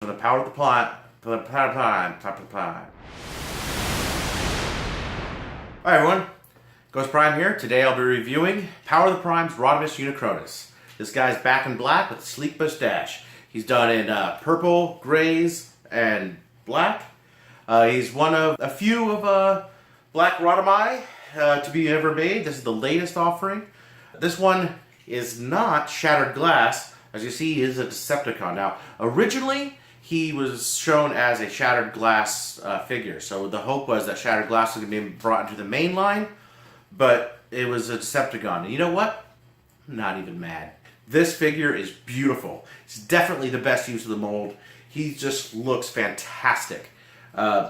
For the power of the plot, for the power of the plot, top of the plot. Hi everyone, GhostPrime here. Today I'll be reviewing Power of the Prime's Rodimus Unicronus. This guy's back in black with a sleek mustache. He's done in purple, grays, and black. He's one of a few of black Rodimi to be ever made. This is the latest offering. This one is not shattered glass. As you see, he is a Decepticon. Now, originally, he was shown as a shattered glass figure. So the hope was that shattered glass was going to be brought into the main line, but it was a Decepticon. And you know what? I'm not even mad. This figure is beautiful. It's definitely the best use of the mold. He just looks fantastic.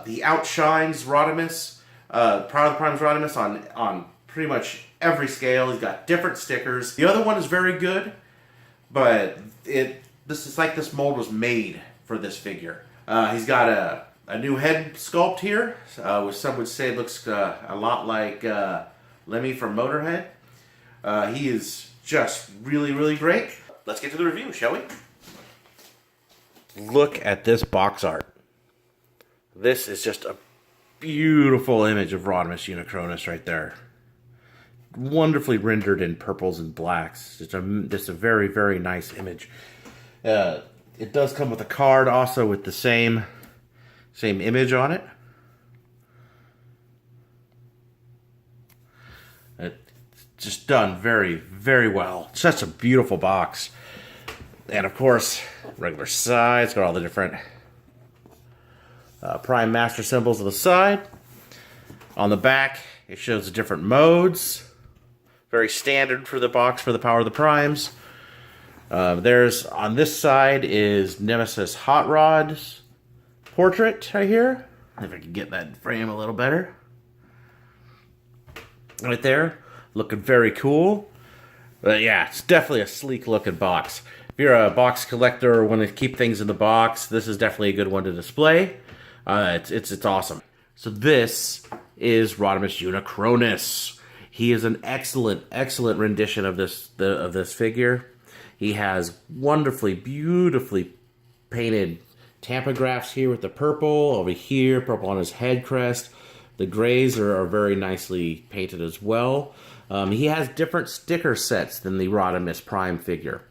He outshines Rodimus, Power of the Prime's Rodimus on pretty much every scale. He's got different stickers. The other one is very good, but this is like this mold was made for this figure. He's got a new head sculpt here, which some would say looks a lot like Lemmy from Motorhead. He is just really, really great. Let's get to the review, shall we? Look at this box art. This is just a beautiful image of Rodimus Unicronus right there. Wonderfully rendered in purples and blacks. Just a very, very nice image. It does come with a card also with the same image on it. It's just done very, very well. Such a beautiful box. And of course, regular size. Got all the different Prime Master symbols on the side. On the back, it shows the different modes. Very standard for the box for the Power of the Primes. There's, on this side, is Nemesis Hot Rod's portrait right here. If I can get that frame a little better. Right there. Looking very cool. But yeah, it's definitely a sleek looking box. If you're a box collector or want to keep things in the box, this is definitely a good one to display. It's awesome. So this is Rodimus Unicronus. He is an excellent rendition of this figure. He has wonderfully, beautifully painted tampagraphs here with the purple. Over here, purple on his head crest. The grays are very nicely painted as well. He has different sticker sets than the Rodimus Prime figure.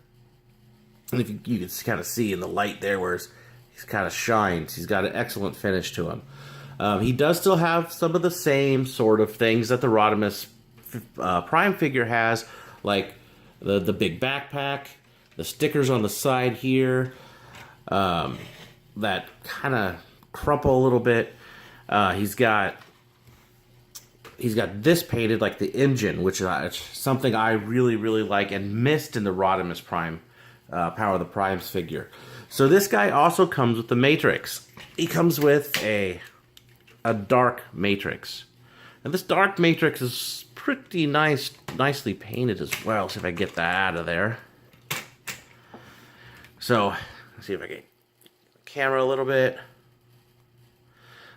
And if you can kind of see in the light there where he kind of shines. He's got an excellent finish to him. He does still have some of the same sort of things that the Rodimus Prime figure has, like the big backpack, the stickers on the side here, that kind of crumple a little bit. He's got this painted like the engine, which is something I really, really like and missed in the Rodimus Prime Power of the Primes figure. So this guy also comes with the Matrix. He comes with a dark Matrix. And this dark Matrix is pretty nicely painted as well. See if I can get that out of there. So, let's see if I can get the camera a little bit.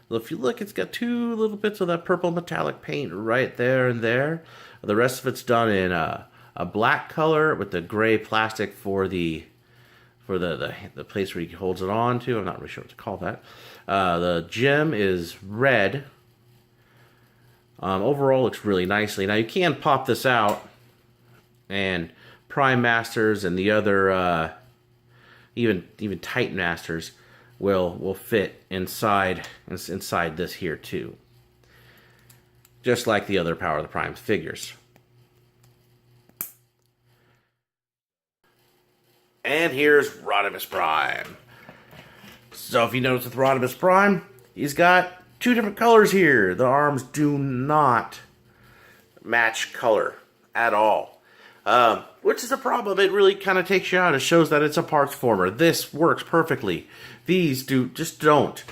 Well, if you look, it's got two little bits of that purple metallic paint right there and there. The rest of it's done in a black color with the gray plastic for the place where he holds it on to. I'm not really sure what to call that. The gem is red. Overall, looks really nicely. Now you can pop this out, and Prime Masters and the other even Titan Masters will fit inside this here too, just like the other Power of the Prime figures. And here's Rodimus Prime. So if you notice with Rodimus Prime, he's got two different colors here. The arms do not match color at all. Which is a problem. It really kind of takes you out. It shows that it's a parts former. This works perfectly. These just don't.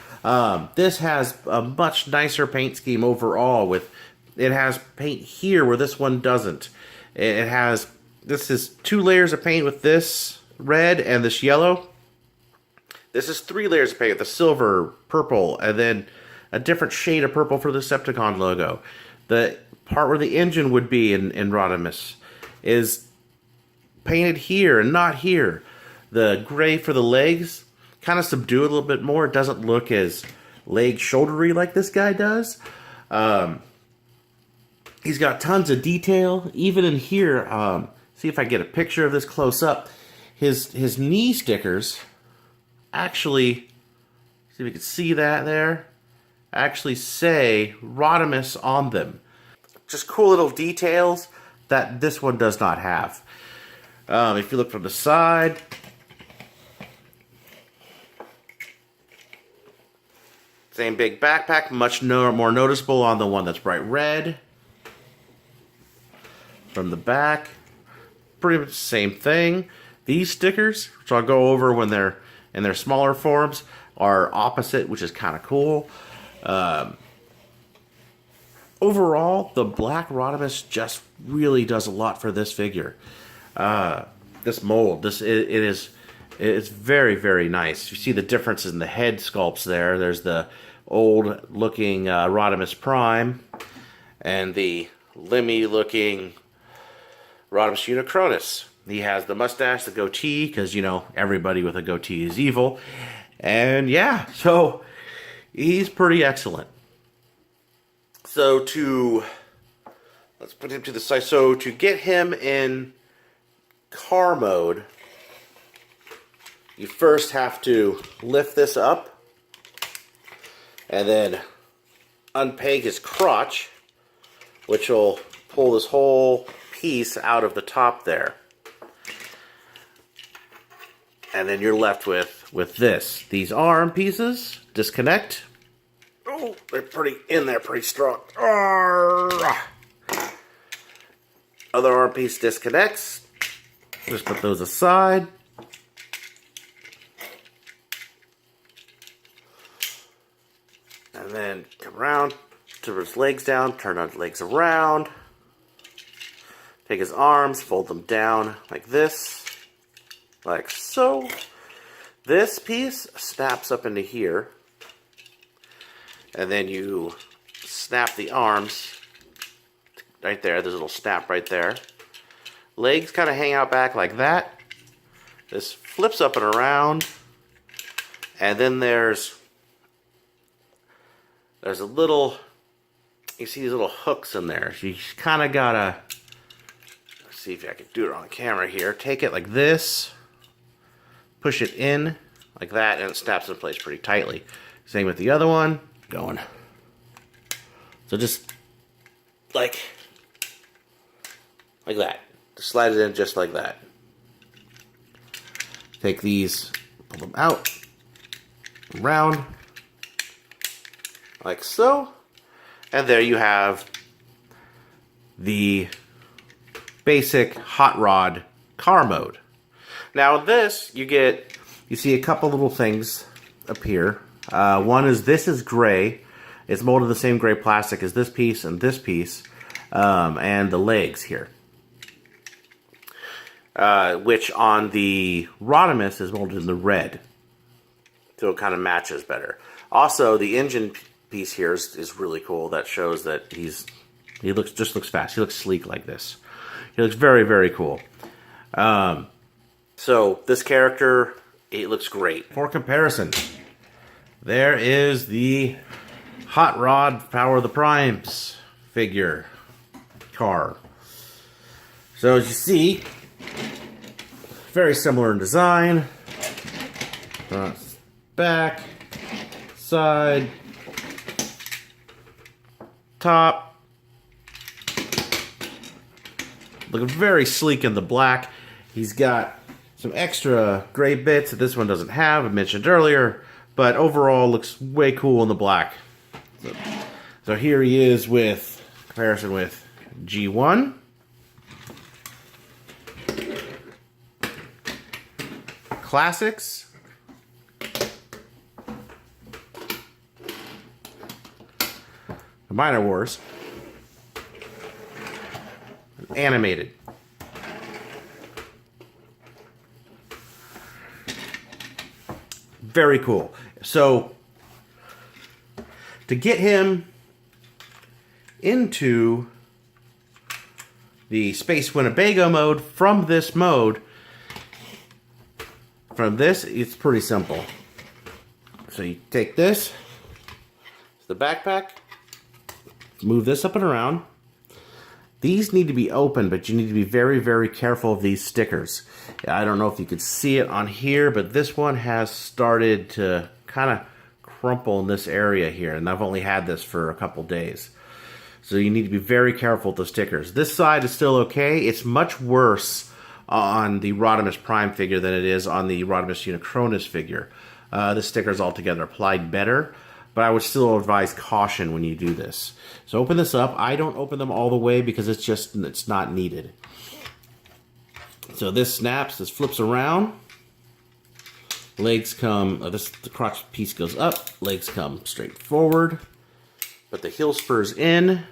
This has a much nicer paint scheme overall. It has paint here where this one doesn't. This is 2 layers of paint with this red and this yellow. This is 3 layers of paint, the silver, purple, and then a different shade of purple for the Decepticon logo. The part where the engine would be in Rodimus is painted here and not here. The gray for the legs kind of subdue it a little bit more. It doesn't look as leg-shouldery like this guy does. He's got tons of detail. Even in here, see if I get a picture of this close up. His knee stickers actually, see if you can see that there, actually say Rodimus on them. Just cool little details that this one does not have. If you look from the side, same big backpack, much more noticeable on the one that's bright red. From the back, pretty much the same thing. These stickers, which I'll go over when they're in their smaller forms, are opposite, which is kind of cool. Overall, the black Rodimus just really does a lot for this figure. This mold, it's very, very nice. You see the differences in the head sculpts there. There's the old looking Rodimus Prime and the limmy looking Rodimus Unicronus. He has the mustache, the goatee, because, you know, everybody with a goatee is evil. And yeah, so he's pretty excellent. So let's put him to the side. So to get him in car mode, you first have to lift this up and then unpeg his crotch, which will pull this whole piece out of the top there. And then you're left with this. These arm pieces disconnect. Oh, they're pretty in there, pretty strong. Arrgh. Other arm piece disconnects. Just put those aside. And then come around, turn his legs down, turn his legs around. Take his arms, fold them down like this. Like so. This piece snaps up into here. And then you snap the arms right there. There's a little snap right there. Legs kind of hang out back like that. This flips up and around. And then there's a little, you see these little hooks in there. So you kind of gotta, let's see if I can do it on camera here. Take it like this. Push it in like that, and it snaps in place pretty tightly. Same with the other one. Going. So just like that. Just slide it in just like that. Take these, pull them out, around, like so. And there you have the basic hot rod car mode. Now this, you see a couple little things appear. One is, this is gray. It's molded the same gray plastic as this piece and this piece, and the legs here. Which on the Rodimus is molded in the red. So it kind of matches better. Also, the engine piece here is really cool. That shows that he just looks fast. He looks sleek like this. He looks very, very cool. So this character, it looks great. For comparison, there is the Hot Rod Power of the Primes figure car. So as you see, very similar in design. Front, back, side, top. Looking very sleek in the black. He's got some extra gray bits that this one doesn't have, I mentioned earlier, but overall looks way cool in the black. So here he is with comparison with G1. Classics. The Minor Wars. Animated. Very cool. So, to get him into the Space Winnebago mode from this mode, it's pretty simple. So you take this, the backpack, move this up and around. These need to be open, but you need to be very, very careful of these stickers. I don't know if you could see it on here, but this one has started to kind of crumple in this area here, and I've only had this for a couple days. So you need to be very careful with the stickers. This side is still okay. It's much worse on the Rodimus Prime figure than it is on the Rodimus Unicronus figure. The stickers altogether applied better, but I would still advise caution when you do this. So open this up. I don't open them all the way because it's not needed. So this snaps, this flips around. Legs come, the crotch piece goes up, legs come straight forward. Put the heel spurs in.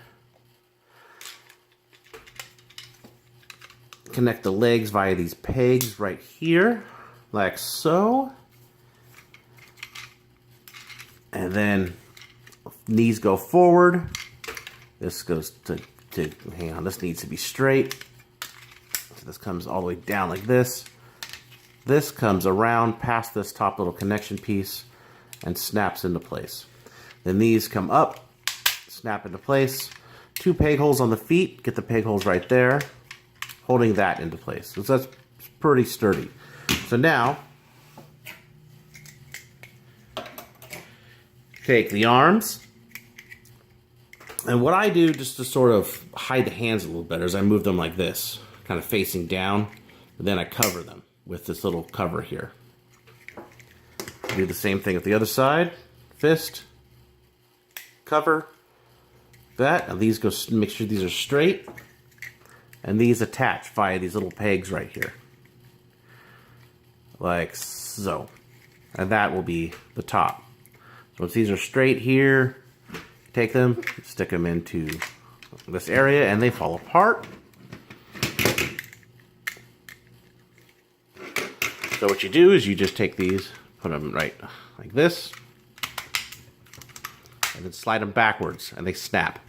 Connect the legs via these pegs right here, like so. And then knees go forward. This goes to hang on, this needs to be straight. So this comes all the way down like this. This comes around past this top little connection piece and snaps into place. Then these come up, snap into place. 2 peg holes on the feet, get the peg holes right there, holding that into place. So that's pretty sturdy. So now, take the arms, and what I do just to sort of hide the hands a little better is I move them like this, kind of facing down, and then I cover them with this little cover here. Do the same thing with the other side. Fist, cover, that, and these go, make sure these are straight, and these attach via these little pegs right here. Like so. And that will be the top. So once these are straight here, take them, stick them into this area, and they fall apart. So what you do is you just take these, put them right like this, and then slide them backwards, and they snap.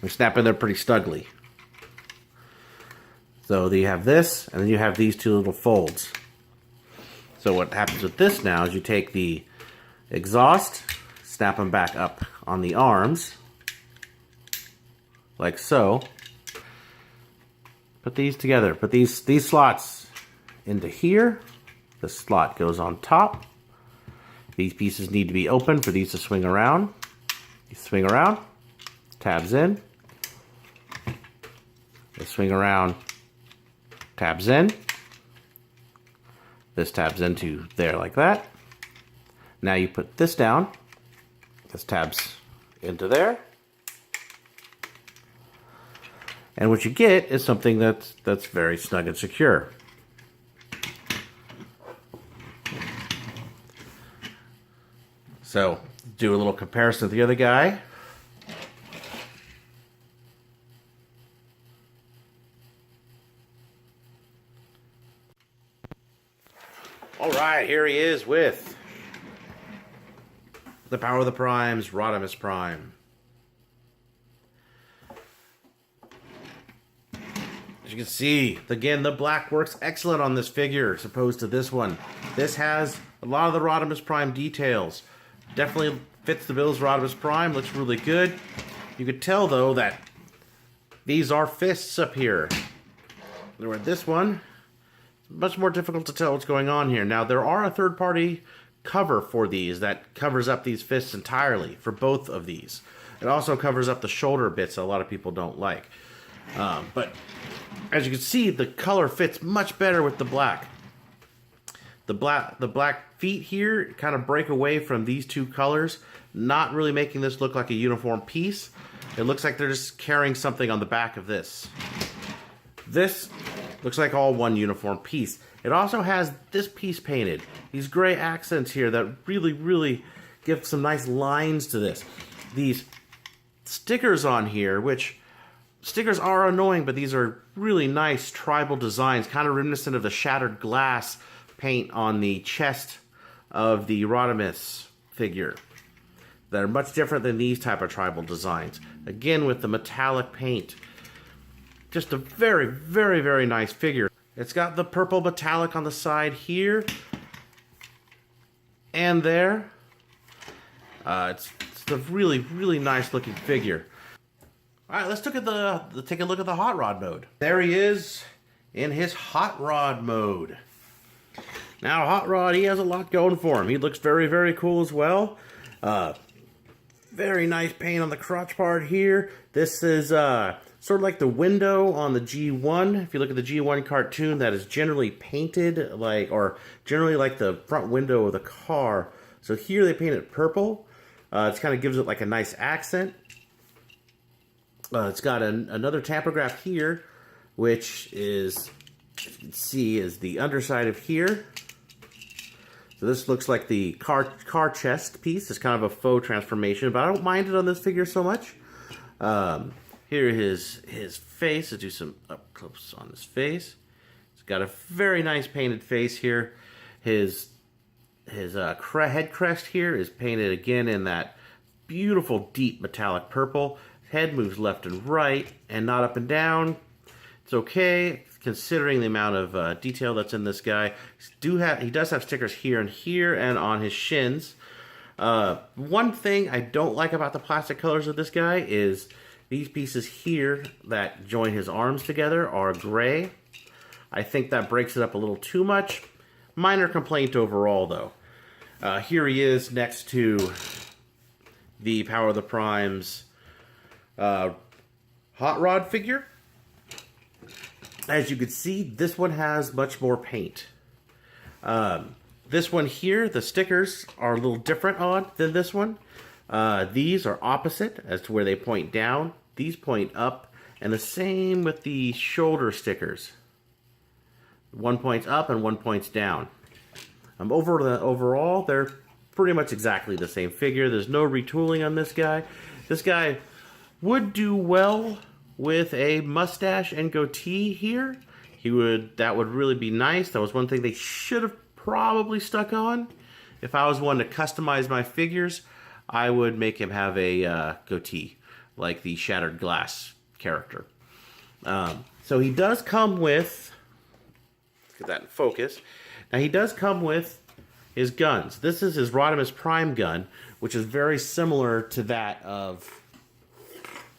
They snap in there pretty snugly. So you have this, and then you have these 2 little folds. So what happens with this now is you take the exhaust, snap them back up on the arms, like so. Put these together. Put these slots into here. The slot goes on top. These pieces need to be open for these to swing around. You swing around, tabs in. They swing around, tabs in. This tabs into there like that. Now you put this down. This tabs into there. And what you get is something that's very snug and secure. So, do a little comparison with the other guy. Alright, here he is with the Power of the Primes, Rodimus Prime. As you can see, again, the black works excellent on this figure, as opposed to this one. This has a lot of the Rodimus Prime details. Definitely fits the Bill's Rodimus Prime, looks really good. You could tell, though, that these are fists up here. Where this one, it's much more difficult to tell what's going on here. Now, there are a third-party cover for these that covers up these fists entirely for both of these. It also covers up the shoulder bits that a lot of people don't like. But as you can see, the color fits much better with the black. The black feet here kind of break away from these 2 colors, not really making this look like a uniform piece. It looks like they're just carrying something on the back of this. This looks like all one uniform piece. It also has this piece painted. These gray accents here that really, really give some nice lines to this. These stickers on here, which stickers are annoying, but these are really nice tribal designs, kind of reminiscent of the shattered glass paint on the chest of the Rodimus figure. That are much different than these type of tribal designs. Again, with the metallic paint. Just a very, very, very nice figure. It's got the purple metallic on the side here and there. It's a really, really nice looking figure. All right, let's take a look at the hot rod mode. There he is in his hot rod mode. Now, Hot Rod, he has a lot going for him. He looks very, very cool as well. Very nice paint on the crotch part here. This is sort of like the window on the G1. If you look at the G1 cartoon, that is generally painted like, or generally like the front window of the car. So here they paint it purple. It kind of gives it like a nice accent. It's got another tampograph here, which is, if you can see, is the underside of here. So this looks like the car chest piece. It's kind of a faux transformation, but I don't mind it on this figure so much. Here his face. Let's do some up close on his face. It's got a very nice painted face here. His head crest here is painted again in that beautiful deep metallic purple. His head moves left and right and not up and down. It's okay, considering the amount of detail that's in this guy. He does have stickers here and on his shins. One thing I don't like about the plastic colors of this guy is these pieces here that join his arms together are gray. I think that breaks it up a little too much. Minor complaint overall, though. Here he is next to the Power of the Primes hot rod figure. As you can see, this one has much more paint. This one here, the stickers are a little different on than this one. These are opposite as to where they point down. These point up, and the same with the shoulder stickers. One points up and one points down. Overall, they're pretty much exactly the same figure. There's no retooling on this guy. This guy would do well with a mustache and goatee here. That would really be nice. That was one thing they should have probably stuck on. If I was one to customize my figures, I would make him have a goatee, like the Shattered Glass character. So he does come with, let's get that in focus. Now he does come with his guns. This is his Rodimus Prime gun, which is very similar to that of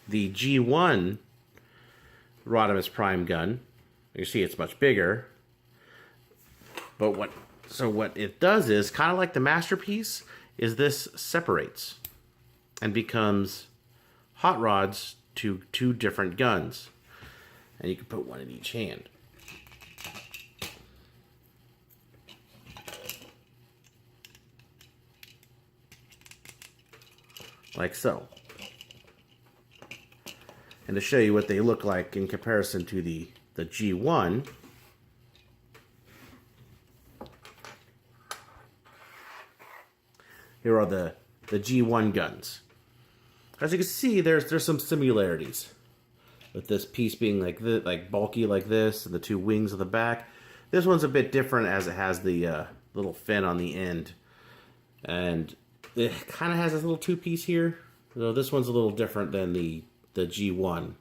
the G1 Rodimus Prime gun. You see it's much bigger. But what it does is, kind of like the Masterpiece, is this separates and becomes hot rods to two different guns. And you can put one in each hand. Like so. And to show you what they look like in comparison to the G1, here are the G1 guns. As you can see, there's some similarities with this piece being like bulky like this, and the two wings on the back. This one's a bit different as it has the little fin on the end, and it kind of has this little two-piece here. So this one's a little different than the G1,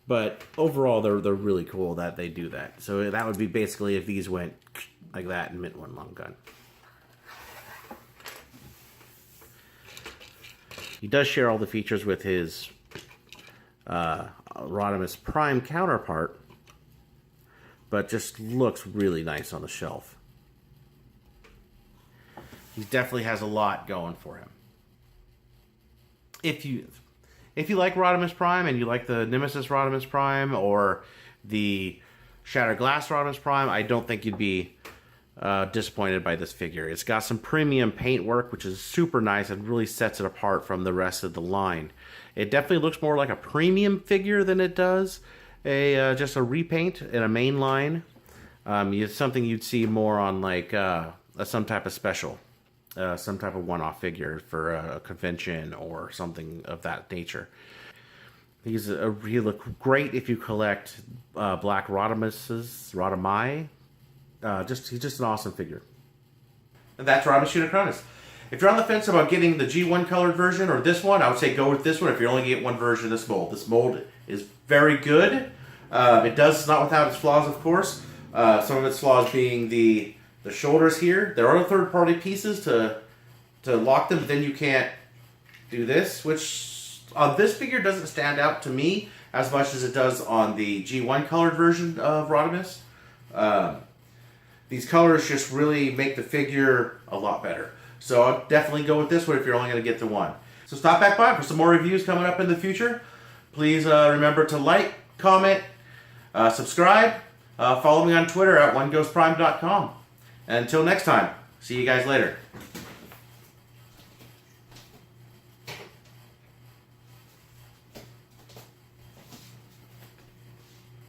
but overall they're really cool that they do that. So that would be basically if these went like that and meant one long gun. He does share all the features with his Rodimus Prime counterpart, but just looks really nice on the shelf. He definitely has a lot going for him. If you like Rodimus Prime and you like the Nemesis Rodimus Prime or the Shattered Glass Rodimus Prime, I don't think you'd be disappointed by this figure. It's got some premium paint work, which is super nice and really sets it apart from the rest of the line. It definitely looks more like a premium figure than it does just a repaint in a main line. It's something you'd see more on like some type of special. Some type of one-off figure for a convention or something of that nature. He look great if you collect black Rodimi. He's just an awesome figure. And that's Rodimus Unicronus. If you're on the fence about getting the G1 colored version or this one, I would say go with this one if you only get one version of this mold. This mold is very good. It's not without its flaws, of course. Some of its flaws being the shoulders here. There are third-party pieces to lock them, but then you can't do this, which on this figure doesn't stand out to me as much as it does on the G1 colored version of Rodimus. These colors just really make the figure a lot better. So I'll definitely go with this one if you're only going to get the one. So stop back by for some more reviews coming up in the future. Please remember to like, comment, subscribe, follow me on Twitter at OneGhostPrime.com. And until next time, see you guys later.